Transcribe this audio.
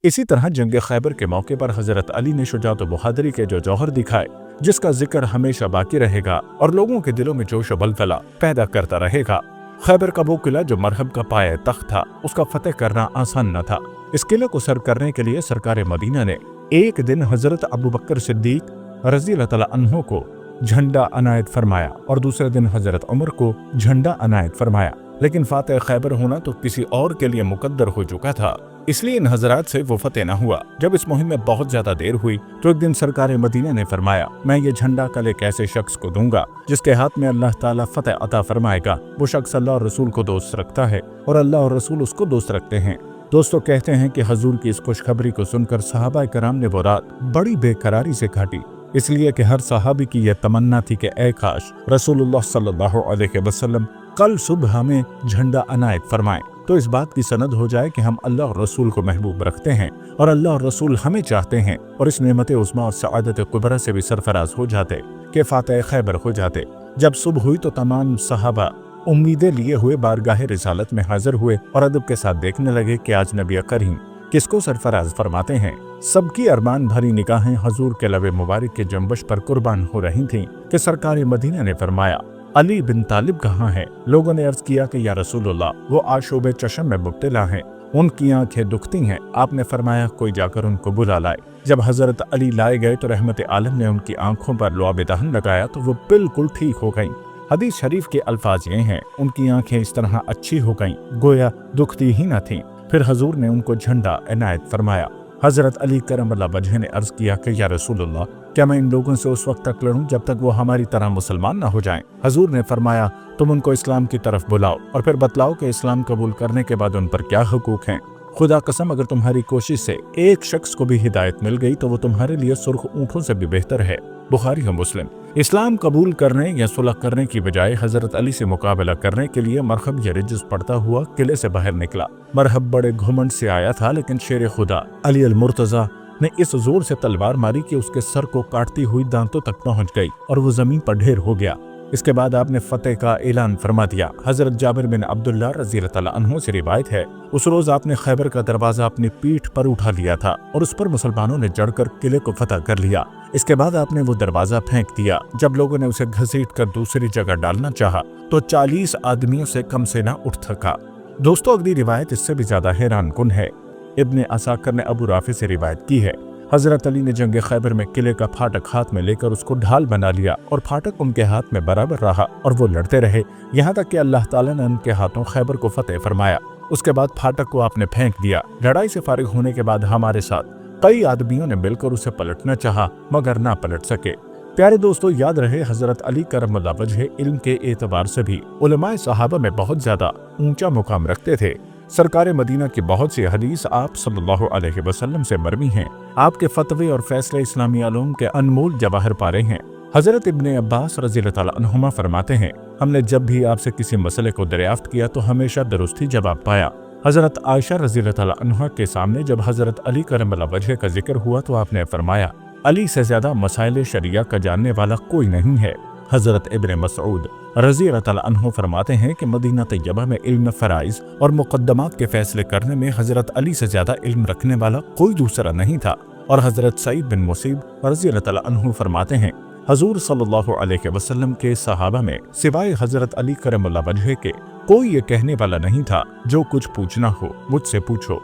इसी तरह जंग खैबर के मौके पर हजरत अली ने शुजाअत व बहादुरी के जो जौहर दिखाए, जिसका जिक्र हमेशा बाकी रहेगा और लोगों के दिलों में जोश व बलफला पैदा करता रहेगा। खैबर का वो किला जो मरहब का पाया तख्त था, उसका फतेह करना आसान न था। इस किले को सर करने के लिए सरकार मदीना ने एक दिन हजरत अबू बकर सिद्दीक रज़ी अल्लाह तआला अन्हु को झंडा अनायत फरमाया और दूसरे दिन हजरत उमर को झंडा अनायत फरमाया। लेकिन फातह खैबर होना तो किसी और के लिए मुकद्दर हो चुका था, इसलिए इन हजरात से वो फतेह न हुआ। जब इस मुहिम में बहुत ज्यादा देर हुई तो एक दिन सरकार मदीना ने फरमाया, मैं ये झंडा कल एक ऐसे शख्स को दूंगा जिसके हाथ में अल्लाह ताला फतेह अता फरमाएगा। वो शख्स अल्लाह और रसूल को दोस्त रखता है और अल्लाह और रसूल उसको दोस्त रखते हैं। दोस्तों कहते हैं कि हजूर की इस खुशखबरी को सुनकर सहाबा कराम ने वो रात बड़ी बेकरारी से काटी, इसलिए कि हर सहाबी की यह तमन्ना थी कि ऐ काश रसूलुल्लाह सल्लल्लाहु अलैहि वसल्लम कल सुबह हमें झंडा अनायत फरमाएं, तो इस बात की सनद हो जाए कि हम अल्लाह और रसूल को महबूब रखते हैं और अल्लाह और रसूल हमें चाहते हैं, और इस नेमत उस्मा और सआदत कुबरा से भी सरफराज हो जाते कि फातह खैबर हो जाते। जब सुबह हुई तो तमाम सहाबा उम्मीदें लिए हुए बारगाह रिसालत में हाजिर हुए और अदब के साथ देखने लगे कि आज नबी करीम किसको सरफराज फरमाते हैं। सबकी अरमान भरी निगाहें हजूर के लबे मुबारक के जंबश पर कुर्बान हो रही थीं कि सरकार मदीना ने फरमाया, अली बिन तालिब कहाँ है? लोगों ने अर्ज किया कि या रसूलुल्लाह, वो आशोबे चशम में मुब्तला हैं, उनकी आंखें दुखती हैं। आपने फरमाया कोई जाकर उनको बुला लाए। जब हजरत अली लाए गए तो रहमत आलम ने उनकी आंखों पर लुआब दहन लगाया तो वो बिल्कुल ठीक हो गईं। हदीस शरीफ के अल्फाज ये हैं, उनकी आंखें इस तरह अच्छी हो गईं गोया दुखती ही न थीं। फिर हजूर ने उनको झंडा इनायत फरमाया। हजरत अली करमल्लाह वजह ने अर्ज किया कि या रसूलुल्लाह, क्या मैं इन लोगों से उस वक्त तक लड़ूं जब तक वो हमारी तरह मुसलमान ना हो जाएं? हजूर ने फरमाया, तुम उनको इस्लाम की तरफ बुलाओ और फिर बतलाओ कि इस्लाम कबूल करने के बाद उन पर क्या हुकूक हैं। खुदा कसम, अगर तुम्हारी कोशिश से एक शख्स को भी हिदायत मिल गई तो वो तुम्हारे लिए सुर्ख ऊँटों से भी बेहतर है। बुखारी और मुस्लिम। इस्लाम कबूल करने या सुलह करने की बजाय हजरत अली से मुकाबला करने के लिए मरहब या रिजस पढ़ता हुआ किले से बाहर निकला। मरहब बड़े घुमंड से आया था, लेकिन शेर खुदा अली अल मुर्तजा ने इस जोर से तलवार मारी कि उसके सर को काटती हुई दांतों तक पहुंच गई और वो जमीन पर ढेर हो गया। इसके बाद आपने फतेह का ऐलान फरमा दिया। हजरत जाबिर बिन अब्दुल्लाह रज़ी अल्लाह अन्हु से रिवायत है, उस रोज आपने खैबर का दरवाजा अपनी पीठ पर उठा लिया था और उस पर मुसलमानों ने चढ़कर किले को फतह कर लिया। इसके बाद आपने वो दरवाजा फेंक दिया। जब लोगों ने उसे घसीट कर दूसरी जगह डालना चाहा तो 40 आदमियों से कम से ना उठ सका। दोस्तों, अगली रिवायत इससे भी ज्यादा हैरान कुन है। इब्ने असाकर ने अबू राफी से रिवायत की है, हजरत अली ने जंग खैबर में किले का फाटक हाथ में लेकर उसको ढाल बना लिया और फाटक उनके हाथ में बराबर रहा और वो लड़ते रहे, यहाँ तक कि अल्लाह ताला ने उनके हाथों खैबर को फतेह फरमाया। उसके बाद फाटक को आपने फेंक दिया। लड़ाई से फारिग होने के बाद हमारे साथ कई आदमियों ने मिलकर उसे पलटना चाहा, मगर ना पलट सके। प्यारे दोस्तों, याद रहे हजरत अली करमल्लाह वजह इल्म के एतबार से भी उलमाए सहाबा में बहुत ज्यादा ऊंचा मुकाम रखते थे। सरकार मदीना की बहुत सी हदीस आप सल्लल्लाहु अलैहि वसल्लम से मरवी हैं। आपके फतवे और फैसले इस्लामी आलूम के अनमोल जवाहर पारे हैं। हजरत इब्ने अब्बास रज़ी अल्लाह अन्हुमा फरमाते हैं, हमने जब भी आपसे किसी मसले को दरियाफ्त किया तो हमेशा दुरुस्ती जवाब पाया। हजरत आयशा रज़ी अल्लाह अन्हा के सामने जब हजरत अली करमल्लाह वजह का जिक्र हुआ तो आपने फरमाया, अली से ज्यादा मसाइल शरिया का जानने वाला कोई नहीं है। हजरत इब्ने मसऊद रज़ी अल्लाह अन्हु फरमाते हैं कि मदीना तैयबा में इल्म फराइज और मुकद्दमात के फैसले करने में हजरत अली से ज्यादा इल्म रखने वाला कोई दूसरा नहीं था। और हजरत सईद बिन मुसीब रज़ी अल्लाह अन्हु फरमाते हैं, हजूर सल्लल्लाहु अलैहि वसल्लम के सहाबा में सिवाय हजरत अली करमल्लाह वजह के कोई ये कहने वाला नहीं था, जो कुछ पूछना हो मुझसे पूछो।